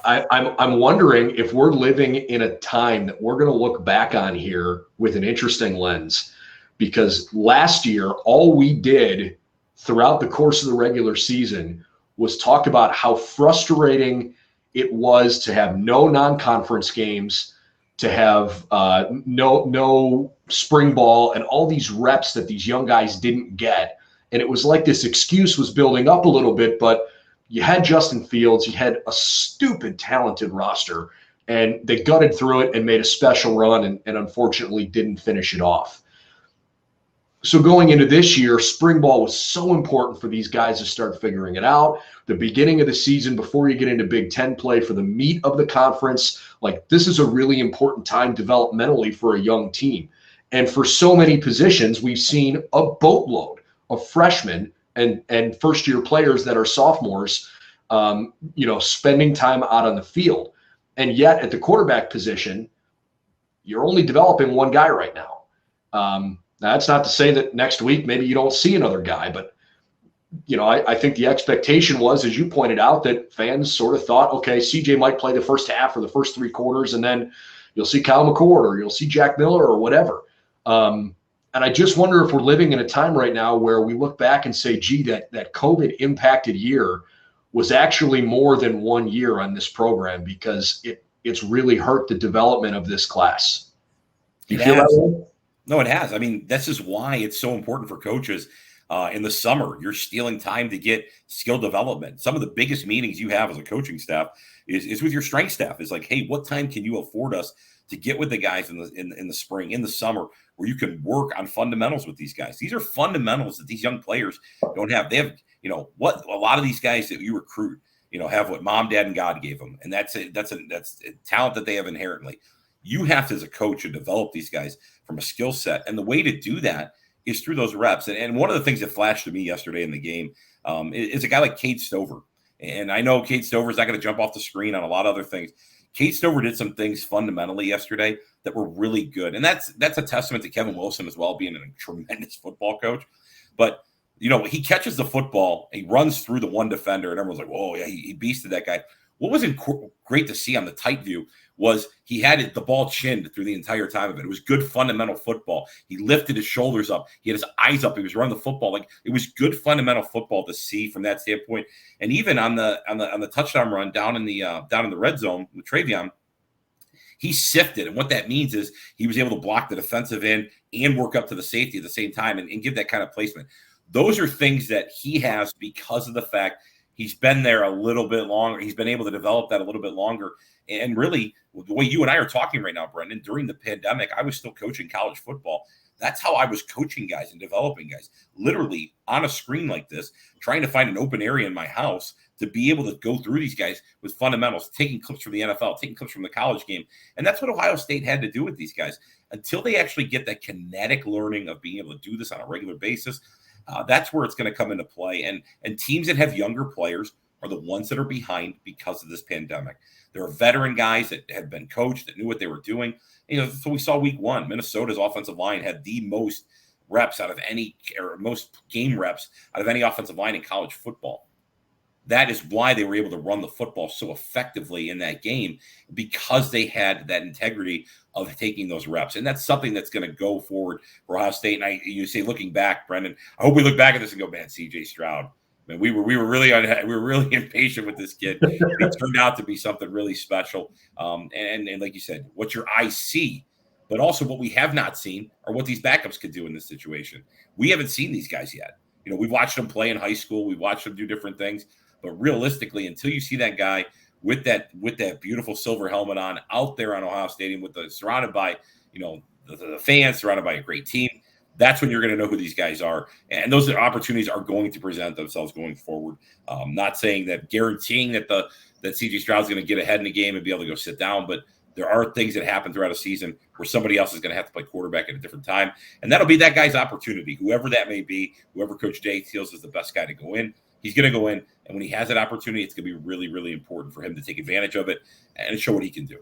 I'm wondering if we're living in a time that we're going to look back on here with an interesting lens, because last year, all we did throughout the course of the regular season was talk about how frustrating it was to have no non-conference games, to have no spring ball, and all these reps that these young guys didn't get. And it was like this excuse was building up a little bit, but you had Justin Fields, you had a stupid talented roster, and they gutted through it and made a special run and unfortunately didn't finish it off. So going into this year, spring ball was so important for these guys to start figuring it out. The beginning of the season, before you get into Big Ten play for the meat of the conference, like this is a really important time developmentally for a young team. And for so many positions, we've seen a boatload of freshmen and first-year players that are sophomores, spending time out on the field. And yet at the quarterback position, you're only developing one guy right now. Now, that's not to say that next week maybe you don't see another guy, but I think the expectation was, as you pointed out, that fans sort of thought, okay, CJ might play the first half or the first three quarters, and then you'll see Kyle McCord or you'll see Jack Miller or whatever. And I just wonder if we're living in a time right now where we look back and say, gee, that COVID impacted year was actually more than 1 year on this program, because it's really hurt the development of this class. Do you feel that way? No, it has. I mean, this is why it's so important for coaches. In the summer, you're stealing time to get skill development. Some of the biggest meetings you have as a coaching staff is with your strength staff. It's like, hey, what time can you afford us to get with the guys in the spring, in the summer, where you can work on fundamentals with these guys? These are fundamentals that these young players don't have. They have, what a lot of these guys that you recruit, have what mom, dad, and God gave them, and that's a talent that they have inherently. You have to, as a coach, to develop these guys from a skill set, and the way to do that is through those reps. And one of the things that flashed to me yesterday in the game is a guy like Cade Stover. And I know Cade Stover is not going to jump off the screen on a lot of other things. Cade Stover did some things fundamentally yesterday that were really good. And that's a testament to Kevin Wilson as well, being a tremendous football coach. But, he catches the football, he runs through the one defender, and everyone's like, whoa, yeah, he beasted that guy. What was great to see on the tight view was he had the ball chinned through the entire time of it. It was good fundamental football. He lifted his shoulders up. He had his eyes up. He was running the football. Like, it was good fundamental football to see from that standpoint. And even on the touchdown run down in the red zone with Travion, he sifted. And what that means is he was able to block the defensive end and work up to the safety at the same time and give that kind of placement. Those are things that he has because of the fact he's been there a little bit longer. He's been able to develop that a little bit longer. And really, the way you and I are talking right now, Brendan, during the pandemic, I was still coaching college football. That's how I was coaching guys and developing guys, literally on a screen like this, trying to find an open area in my house to be able to go through these guys with fundamentals, taking clips from the NFL, taking clips from the college game. And that's what Ohio State had to do with these guys. Until they actually get that kinetic learning of being able to do this on a regular basis, that's where it's going to come into play. And teams that have younger players are the ones that are behind because of this pandemic. There are veteran guys that had been coached, that knew what they were doing. So we saw week one, Minnesota's offensive line had the most reps out of most game reps out of any offensive line in college football. That is why they were able to run the football so effectively in that game, because they had that integrity of taking those reps. And that's something that's going to go forward for Ohio State. And you say, looking back, Brendan, I hope we look back at this and go, man, CJ Stroud. Man, we were really impatient with this kid. It turned out to be something really special. And like you said, what your eyes see, but also what we have not seen are what these backups could do in this situation. We haven't seen these guys yet. We've watched them play in high school. We've watched them do different things. But realistically, until you see that guy with that beautiful silver helmet on out there on Ohio Stadium, surrounded by the fans, surrounded by a great team, that's when you're going to know who these guys are. And those opportunities are going to present themselves going forward. Not saying that guaranteeing that CJ Stroud's going to get ahead in the game and be able to go sit down, but there are things that happen throughout a season where somebody else is going to have to play quarterback at a different time. And that'll be that guy's opportunity, whoever that may be, whoever Coach Day feels is the best guy to go in. He's going to go in, and when he has that opportunity, it's going to be really, really important for him to take advantage of it and show what he can do.